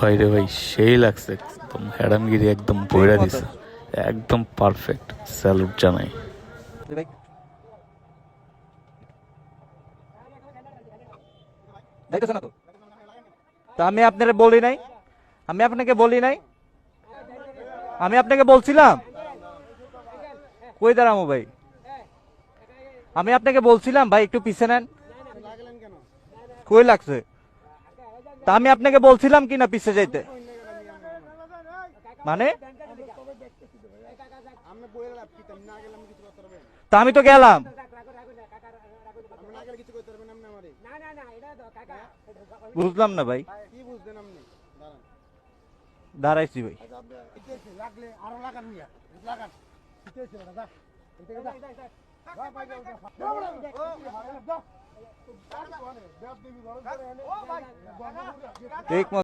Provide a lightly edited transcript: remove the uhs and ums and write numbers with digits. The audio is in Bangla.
ভাই রে ভাই, সেই লাগছে, একদম হ্যাডামগিরি একদম বইরা দিছে, একদম পারফেক্ট, স্যালুট জানাই। ভাই যাইতেছে না তো। তা আমি আপনাকে বলি নাই, আমি আপনাকে বলি নাই, আমি আপনাকে বলছিলাম কই দাঁড়ামো ভাই, আমি আপনাকে বলছিলাম ভাই একটু পিছে নেন। কই লাগছে? তা আমি আপনাকে বলছিলাম কি না পিছে যাইতে, মানে তা আমি তো গেলাম। বুঝলাম না ভাই, দাঁড়াইছি ভাই। ঠিক মতো